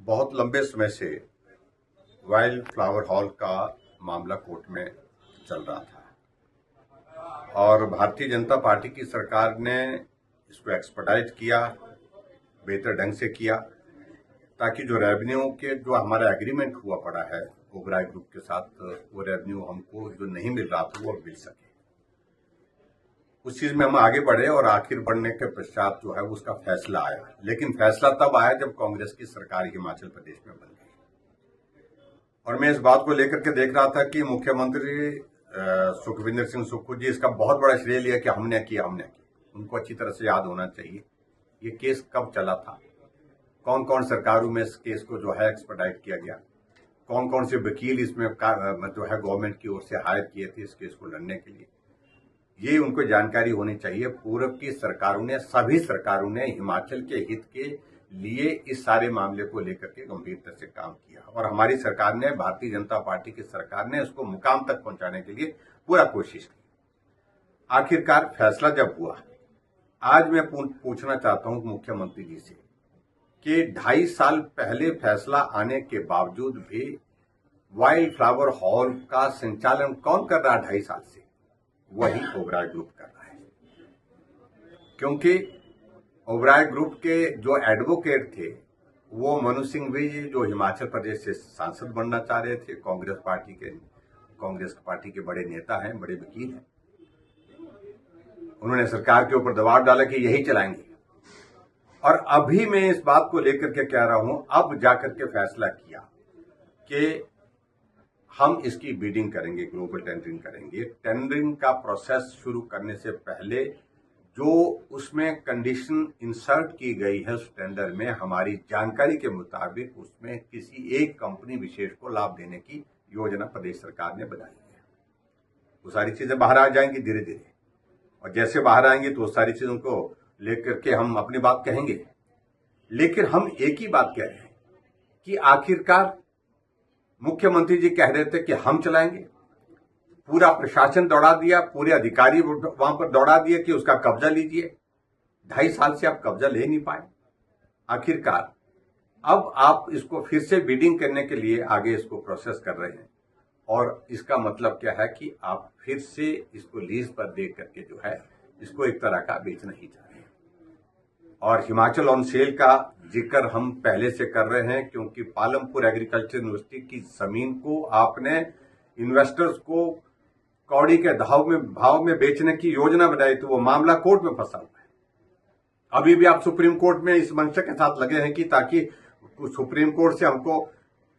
बहुत लंबे समय से वाइल्ड फ्लावर हॉल का मामला कोर्ट में चल रहा था और भारतीय जनता पार्टी की सरकार ने इसको एक्सपर्टाइज किया, बेहतर ढंग से किया, ताकि जो रेवेन्यू के जो हमारा एग्रीमेंट हुआ पड़ा है ओबराय ग्रुप के साथ, वो रेवेन्यू हमको जो नहीं मिल रहा था वो मिल सके। उस चीज में हम आगे बढ़े और आखिर बढ़ने के पश्चात जो है उसका फैसला आया। लेकिन फैसला तब आया जब कांग्रेस की सरकार हिमाचल प्रदेश में बन गई। और मैं इस बात को लेकर के देख रहा था कि मुख्यमंत्री सुखविंदर सिंह सुक्खू जी इसका बहुत बड़ा श्रेय लिया कि हमने किया। उनको अच्छी तरह से याद होना चाहिए ये केस कब चला था, कौन कौन सरकारों में इस केस को जो है एक्सपर्टाइज किया गया, कौन कौन से वकील इसमें जो है गवर्नमेंट की ओर से हायर किए थे इस केस को लड़ने के लिए, ये उनको जानकारी होनी चाहिए। पूर्व की सरकारों ने, सभी सरकारों ने हिमाचल के हित के लिए इस सारे मामले को लेकर के गंभीरता से काम किया और हमारी सरकार ने, भारतीय जनता पार्टी की सरकार ने इसको मुकाम तक पहुंचाने के लिए पूरा कोशिश की। आखिरकार फैसला जब हुआ, आज मैं पूछना चाहता हूं मुख्यमंत्री जी से कि 2.5 साल पहले फैसला आने के बावजूद भी वाइल्ड फ्लावर हॉल का संचालन कौन कर रहा है 2.5 साल से? वही ओबराय ग्रुप कर रहा है। क्योंकि ओबराय ग्रुप के जो एडवोकेट थे वो मनु सिंह भी, जो हिमाचल प्रदेश से सांसद बनना चाह रहे थे, कांग्रेस पार्टी के बड़े नेता हैं, बड़े वकील हैं। उन्होंने सरकार के ऊपर दबाव डाला कि यही चलाएंगे। और अभी मैं इस बात को लेकर के कह रहा हूं, अब जाकर के फैसला किया कि हम इसकी बिडिंग करेंगे, ग्लोबल टेंडरिंग करेंगे। टेंडरिंग का प्रोसेस शुरू करने से पहले जो उसमें कंडीशन इंसर्ट की गई है उस टेंडर में, हमारी जानकारी के मुताबिक उसमें किसी एक कंपनी विशेष को लाभ देने की योजना प्रदेश सरकार ने बनाई है। वो सारी चीजें बाहर आ जाएंगी धीरे धीरे, और जैसे बाहर आएंगी तो उस सारी चीजों को लेकर के हम अपनी बात कहेंगे। लेकिन हम एक ही बात कह रहे हैं कि आखिरकार मुख्यमंत्री जी कह रहे थे कि हम चलाएंगे, पूरा प्रशासन दौड़ा दिया, पूरे अधिकारी वहां पर दौड़ा दिए कि उसका कब्जा लीजिए। 2.5 साल से आप कब्जा ले नहीं पाए। आखिरकार अब आप इसको फिर से बिडिंग करने के लिए आगे इसको प्रोसेस कर रहे हैं, और इसका मतलब क्या है कि आप फिर से इसको लीज पर दे करके जो है इसको एक तरह का बेचना ही चाह रहे हैं। और हिमाचल ऑन सेल का जिक्र हम पहले से कर रहे हैं, क्योंकि पालमपुर एग्रीकल्चर यूनिवर्सिटी की जमीन को आपने इन्वेस्टर्स को कौड़ी के भाव में बेचने की योजना बनाई, तो वो मामला कोर्ट में फंसा हुआ है। अभी भी आप सुप्रीम कोर्ट में इस मंशा के साथ लगे हैं कि ताकि सुप्रीम कोर्ट से हमको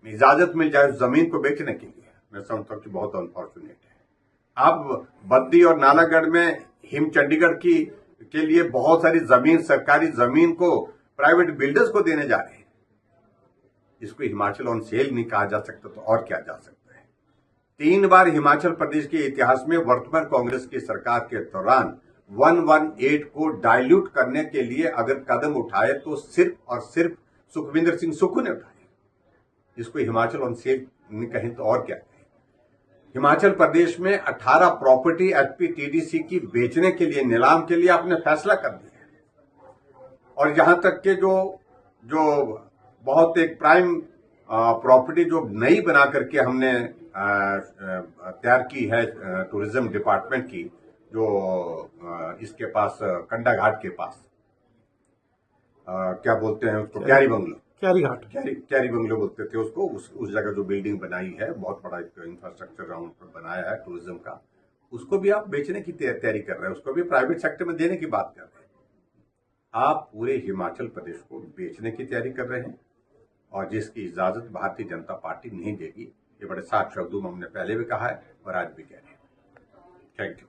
इजाजत मिल जाए जमीन को बेचने के लिए। मैं समझता हूं कि बहुत अनफॉर्चुनेट है। आप बद्दी और नालागढ़ में हिम चंडीगढ़ के लिए बहुत सारी जमीन, सरकारी जमीन को प्राइवेट बिल्डर्स को देने जा रहे हैं। इसको हिमाचल ऑन सेल नहीं कहा जा सकता तो और क्या जा सकता है? 3 बार हिमाचल प्रदेश के इतिहास में वर्तमान कांग्रेस की सरकार के दौरान 118 को डाइल्यूट करने के लिए अगर कदम उठाए तो सिर्फ और सिर्फ सुखविंदर सिंह सुक्खू ने उठाए। इसको हिमाचल ऑन सेल नहीं कहें तो और क्या कहें? हिमाचल प्रदेश में 18 प्रॉपर्टी एचपीटीडीसी की बेचने के लिए, नीलाम के लिए आपने फैसला कर दिया है। और यहां तक के जो बहुत एक प्राइम प्रॉपर्टी जो नई बना करके हमने तैयार की है टूरिज्म डिपार्टमेंट की, जो इसके पास कंडा घाट के पास क्या बोलते हैं उसको, क्यारी बंगलो बोलते थे उसको। उस जगह जो बिल्डिंग बनाई है, बहुत बड़ा एक इंफ्रास्ट्रक्चर राउंड पर बनाया है टूरिज्म का, उसको भी आप बेचने की तैयारी कर रहे हैं, उसको भी प्राइवेट सेक्टर में देने की बात कर रहे हैं। आप पूरे हिमाचल प्रदेश को बेचने की तैयारी कर रहे हैं, और जिसकी इजाजत भारतीय जनता पार्टी नहीं देगी। ये बड़े साफ शब्दों में हमने पहले भी कहा है और आज भी कह रहे हैं। Thank you.